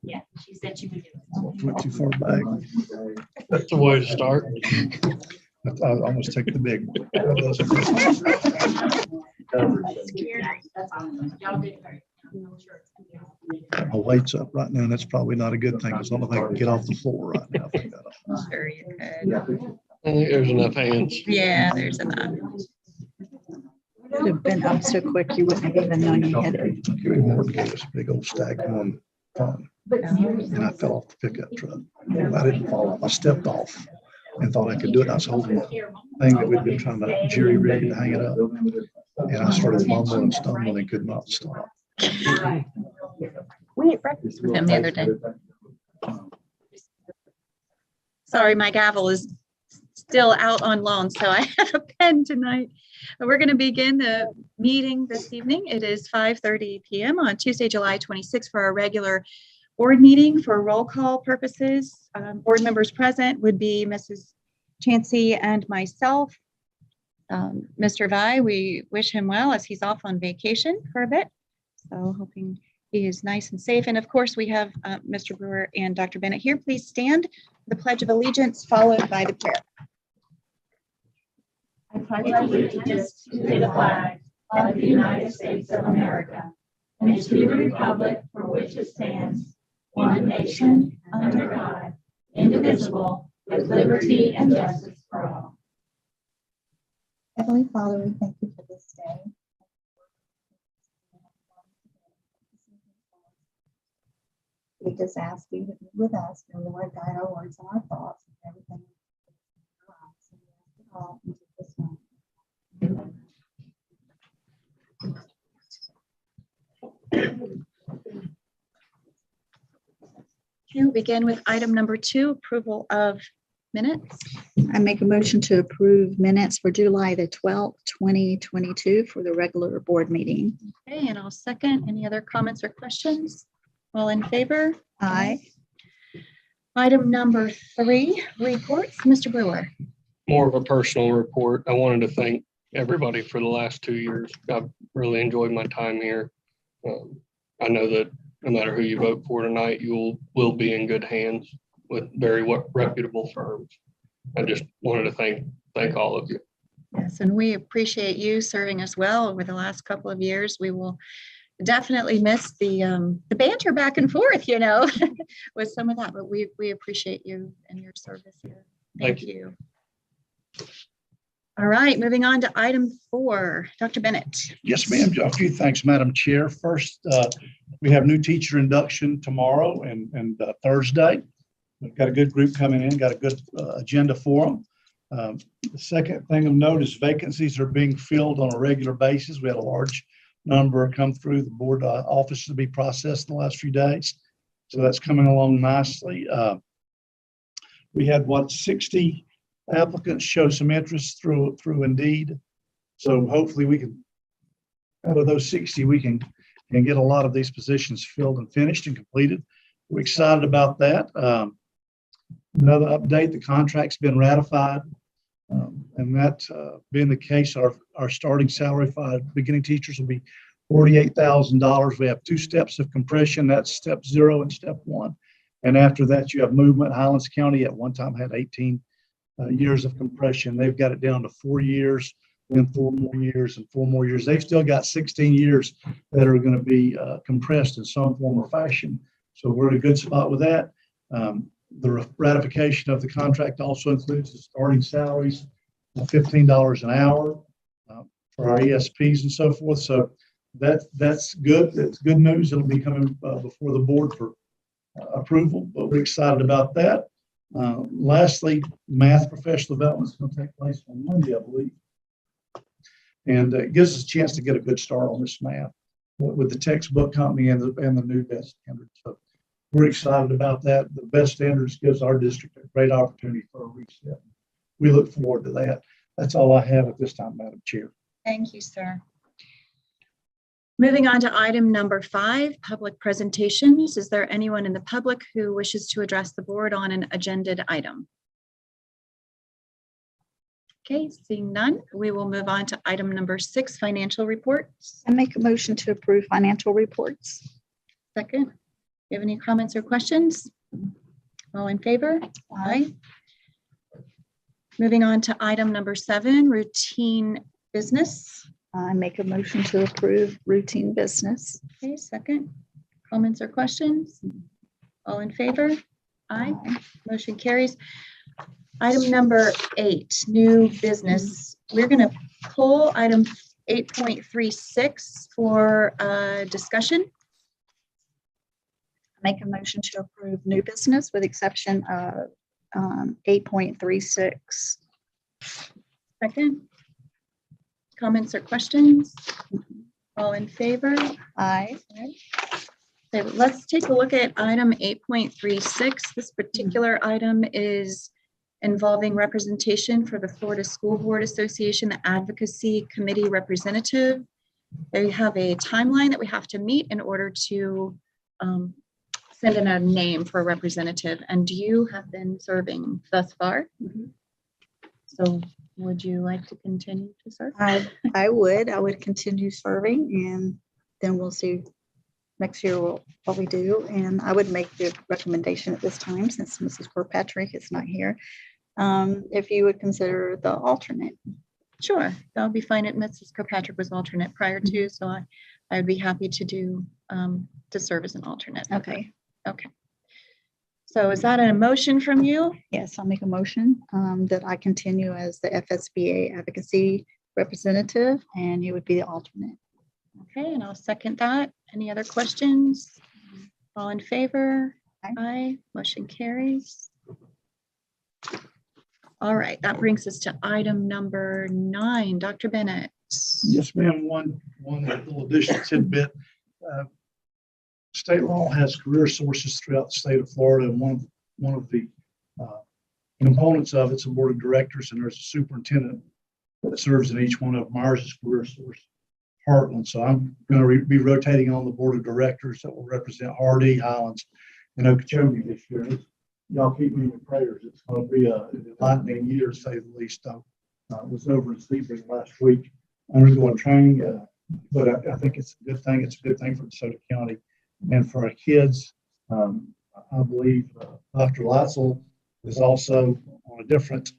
Yeah, she said she would do it. Went too far back. That's the way to start. I almost take the big one. My weight's up right now, and that's probably not a good thing, because I don't think I can get off the floor right now. Sure you could. I think there's enough hands. Yeah, there's enough. Would have been up so quick you wouldn't have even known you had it. Gary Morton gave us a big old stack on phone, and I fell off the pickup truck. I didn't fall off. I stepped off and thought I could do it. I was holding the thing that we'd been trying to jury rig to hang it up, and I started mumbling and stumbling and could not stop. We ate breakfast with him the other day. Sorry, my gavel is still out on loan, so I have a pen tonight. But we're going to begin the meeting this evening. It is 5:30 p.m. on Tuesday, July 26th for our regular board meeting. For roll call purposes, board members present would be Mrs. Chansey and myself. Mr. Vi, we wish him well as he's off on vacation for a bit. So hoping he is nice and safe. And of course, we have Mr. Brewer and Dr. Bennett here. Please stand. The Pledge of Allegiance followed by the chair. I pledge allegiance to the flag of the United States of America and to the republic for which it stands, one nation, under God, indivisible, with liberty and justice for all. Heavenly Father, we thank you for this day. We just ask you to be with us, and Lord, guide our words and our thoughts and everything. All into this one. We'll begin with item number 2, approval of minutes. I make a motion to approve minutes for July the 12th, 2022 for the regular board meeting. Okay, and I'll second. Any other comments or questions? All in favor? Aye. Item number 3, reports. Mr. Brewer. More of a personal report. I wanted to thank everybody for the last 2 years. I've really enjoyed my time here. I know that no matter who you vote for tonight, you will be in good hands with very reputable firms. I just wanted to thank all of you. Yes, and we appreciate you serving us well over the last couple of years. We will definitely miss the banter back and forth, with some of that, but we appreciate you and your service here. Thank you. All right, moving on to item 4, Dr. Bennett. Yes, ma'am. A few thanks, Madam Chair. First, we have new teacher induction tomorrow and Thursday. We've got a good group coming in, got a good agenda for them. The second thing of note is vacancies are being filled on a regular basis. We had a large number come through the board office to be processed in the last few days. So that's coming along nicely. We had 60 applicants show some interest through Indeed. So hopefully we can, out of those 60, we can get a lot of these positions filled and finished and completed. We're excited about that. Another update, the contract's been ratified. And that being the case, our starting salary for beginning teachers will be $48,000. We have 2 steps of compression. That's step 0 and step 1. And after that, you have movement. Highlands County at one time had 18 years of compression. They've got it down to 4 years, then 4 more years and 4 more years. They've still got 16 years that are going to be compressed in some form or fashion. So we're in a good spot with that. The ratification of the contract also includes the starting salaries of $15 an hour for our ESPs and so forth. So that's good. That's good news. It'll be coming before the board for approval, but we're excited about that. Lastly, math professional development is going to take place on Monday, I believe. And it gives us a chance to get a good start on this math with the textbook company and the new best standards. So we're excited about that. The best standards gives our district a great opportunity for a reset. We look forward to that. That's all I have at this time, Madam Chair. Thank you, sir. Moving on to item number 5, public presentations. Is there anyone in the public who wishes to address the board on an agenda item? Okay, seeing none, we will move on to item number 6, financial reports. I make a motion to approve financial reports. Second, do you have any comments or questions? All in favor? Aye. Moving on to item number 7, routine business. I make a motion to approve routine business. Okay, second, comments or questions? All in favor? Aye. Motion carries. Item number 8, new business. We're going to pull item 8.36 for discussion. Make a motion to approve new business with exception of 8.36. Second, comments or questions? All in favor? Aye. Okay, let's take a look at item 8.36. This particular item is involving representation for the Florida School Board Association Advocacy Committee representative. They have a timeline that we have to meet in order to send in a name for a representative, and you have been serving thus far. So would you like to continue to serve? I would continue serving, and then we'll see next year what we do. And I would make the recommendation at this time, since Mrs. Kirkpatrick is not here, if you would consider the alternate. Sure, that'll be fine. Mrs. Kirkpatrick was alternate prior to, so I would be happy to do to serve as an alternate. Okay. Okay. So is that a motion from you? Yes, I'll make a motion that I continue as the FSBA advocacy representative, and you would be the alternate. Okay, and I'll second that. Any other questions? All in favor? Aye. Aye. Motion carries. All right, that brings us to item number 9. Dr. Bennett. Yes, ma'am. One little additional tidbit. State law has career sources throughout the state of Florida, and one of the components of it's a board of directors, and there's a superintendent that serves in each one of them. Ours is career source Heartland. So I'm going to be rotating on the board of directors that will represent Hardy, Highlands, and Okeechobee this year. Y'all keep me in your prayers. It's going to be a enlightening year, to say the least. I was over in Sebring last week undergoing training, but I think it's a good thing. It's a good thing for DeSoto County and for our kids. I believe Dr. Leitzel is also on a different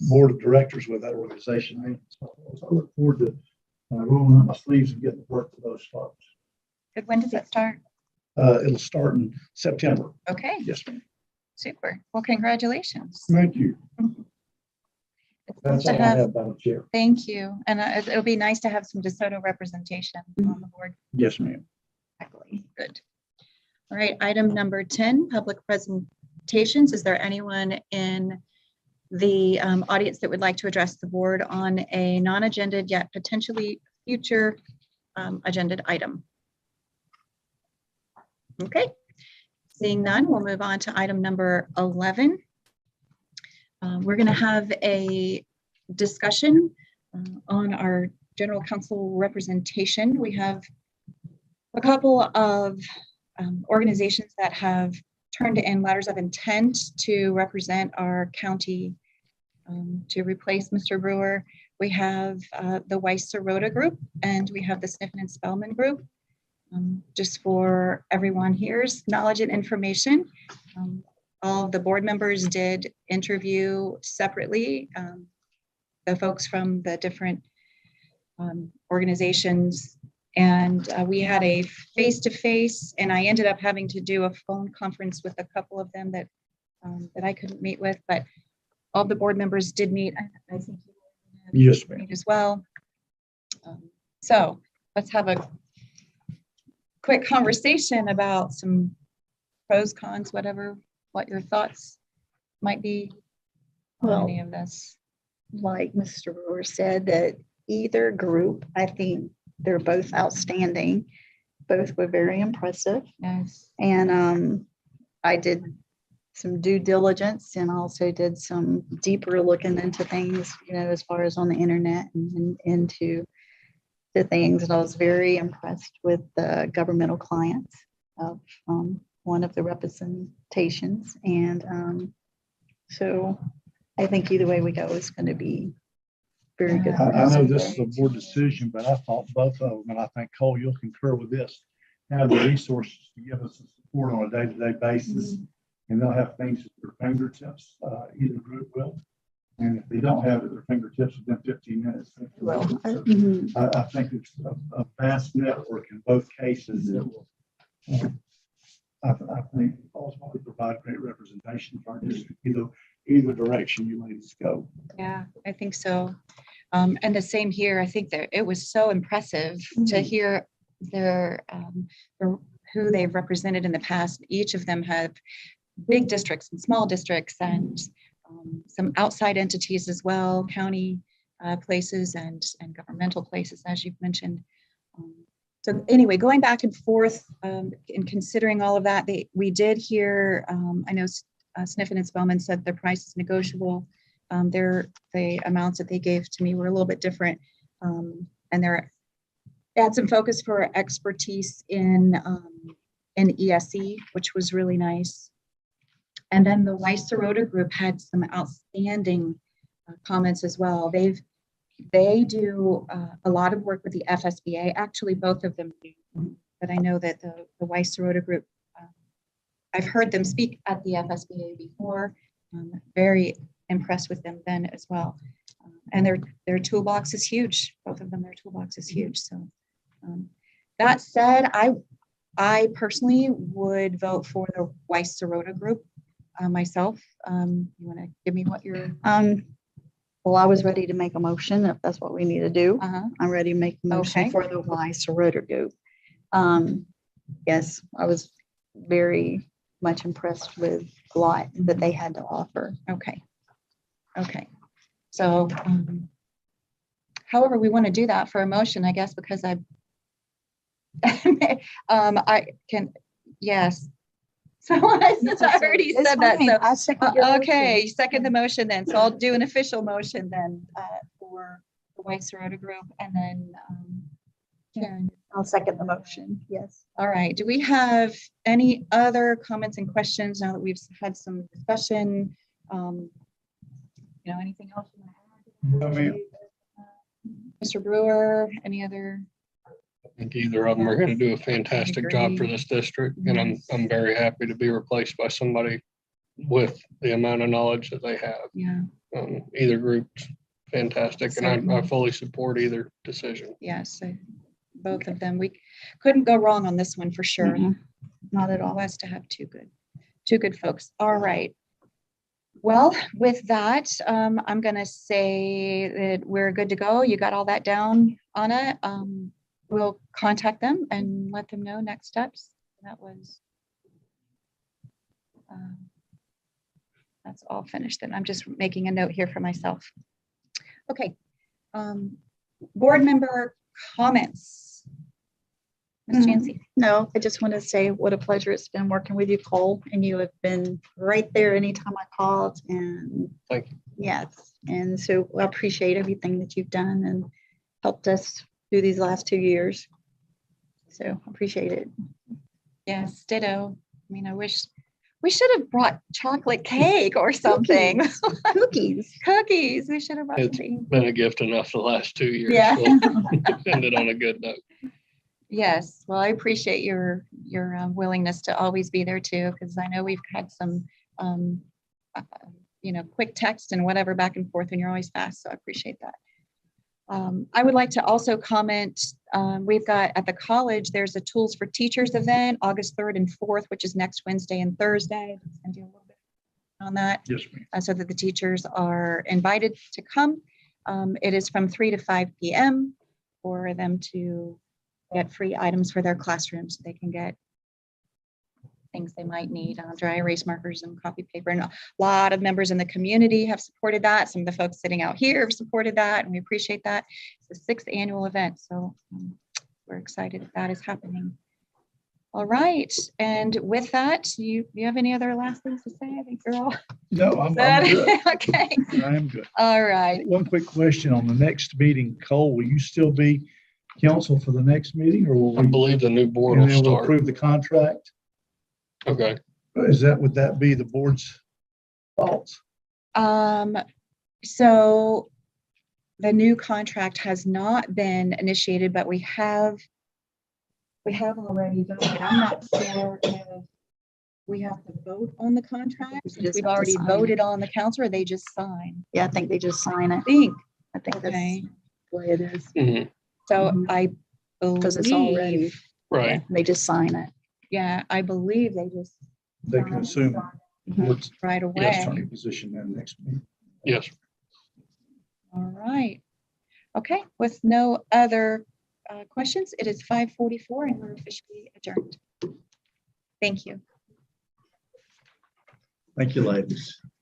board of directors with that organization. So I look forward to rolling up my sleeves and getting to work for those folks. Good. When does it start? It'll start in September. Okay, Yes, ma'am. super. Well, congratulations. Thank you. It's That's nice all to I have. have, Madam Chair. Thank you. And it'll be nice to have some DeSoto representation on the board. Yes, ma'am. Exactly. Good. All right, item number 10, public presentations. Is there anyone in the audience that would like to address the board on a non-agended yet potentially future agended item? Okay, seeing none, we'll move on to item number 11. We're going to have a discussion on our general counsel representation. We have a couple of organizations that have turned in letters of intent to represent our county to replace Mr. Brewer. We have the Weiss-Sirota group, and we have the Sniffen and Spellman group. Just for everyone here's knowledge and information, all of the board members did interview separately the folks from the different organizations, and we had a face-to-face, and I ended up having to do a phone conference with a couple of them that I couldn't meet with, but all the board members did meet. I think you Yes, ma'am. meet as well. So let's have a quick conversation about some pros, cons, whatever, what your thoughts might be on Well, any of this. like Mr. Brewer said, that either group, I think they're both outstanding. Both were very impressive. Yes. And I did some due diligence and also did some deeper looking into things, as far as on the internet and into the things. And I was very impressed with the governmental clients of one of the representations. And so I think either way we go is going to be very good. I know this is a board decision, but I thought both of them, and I think Cole, you'll concur with this, have the resources to give us the support on a day-to-day basis. And they'll have things at their fingertips, either group will. And if they don't have it at their fingertips within 15 minutes. They will. So Mhm. I think it's a vast network in both cases that will, I think ultimately provide great representation for our district, either direction you ladies go. Yeah, I think so. And the same here. I think that it was so impressive to hear who they've represented in the past. Each of them have big districts and small districts and some outside entities as well, county places and governmental places, as you've mentioned. So anyway, going back and forth and considering all of that, we did hear, I know Sniffen and Spellman said their price is negotiable. The amounts that they gave to me were a little bit different. And they had some focus for expertise in ESE, which was really nice. And then the DeSoto group had some outstanding comments as well. They do a lot of work with the FSBA. Actually, both of them do. But I know that the DeSoto group, I've heard them speak at the FSBA before. Very impressed with them then as well. And their toolbox is huge. Both of them, their toolbox is huge. So that said, I personally would vote for the DeSoto group myself. You want to give me what you're? Well, I was ready to make a motion if that's what we need to do. Uh-huh. I'm ready to make a motion Okay. for the DeSoto group. Yes, I was very much impressed with a lot that they had to offer. Okay. So, however we want to do that for a motion, I guess, because I can, yes. So I already It's said that. fine. So, I second your motion. okay, second the motion then. So I'll do an official motion then for the DeSoto group, and then Karen. I'll second the motion. Yes. All right. Do we have any other comments and questions now that we've had some discussion? Anything else? You want to add? No, ma'am. Mr. Brewer, any other? I think either of them are going to do a fantastic job for this district, and I'm very happy to be replaced by somebody with the amount of knowledge that they have. Yeah. Either group's fantastic, and I Certainly. fully support either decision. Yes, both of them. We couldn't go wrong on this one for sure. Mhm. Not at all. Always to have two good folks. All right. Well, with that, I'm going to say that we're good to go. You got all that down, Anna. We'll contact them and let them know next steps. That's all finished. Then I'm just making a note here for myself. Okay. Board member comments. Ms. Jancy. No, I just want to say what a pleasure it's been working with you, Cole, and you have been right there anytime I called. And Thank you. yes, and so I appreciate everything that you've done and helped us through these last 2 years. So appreciate it. Yes, ditto. I mean, I wish we should have brought chocolate cake or something. Cookies. Cookies. We should have brought It's something. been a gift enough the last 2 years. Yeah. We'll end it on a good note. Yes. Well, I appreciate your willingness to always be there too, because I know we've had some, quick text and whatever back and forth, and you're always fast. So I appreciate that. I would like to also comment, we've got at the college, there's a Tools for Teachers event, August 3rd and 4th, which is next Wednesday and Thursday. And do a little bit on that. Yes, ma'am. So that the teachers are invited to come. It is from 3 to 5 p.m. for them to get free items for their classrooms. They can get things they might need, dry erase markers and copy paper. And a lot of members in the community have supported that. Some of the folks sitting out here have supported that, and we appreciate that. It's the 6th annual event, so we're excited that is happening. All right, and with that, you have any other last things to say? I think you're all No, I'm good. okay. I am good. All right. One quick question on the next meeting, Cole, will you still be counsel for the next meeting, or will I we? believe the new board And will then we'll start. approve the contract? Okay. Would that be the board's thoughts? So the new contract has not been initiated, but we have already voted. I'm not sure if we have to vote on the contract. We Since just we've have to already sign voted it. on the council, or they just sign. Yeah, I think they just sign it. I think that's Okay. the way it is. Mhm. So Mhm. I Because it's all ready. believe, Right. They just sign it. yeah, I believe they just They can assume Mhm. what's right the away. attorney position then next week. Yes. All right. Okay, with no other questions, it is 5:44 and we're officially adjourned. Thank you. Thank you, ladies.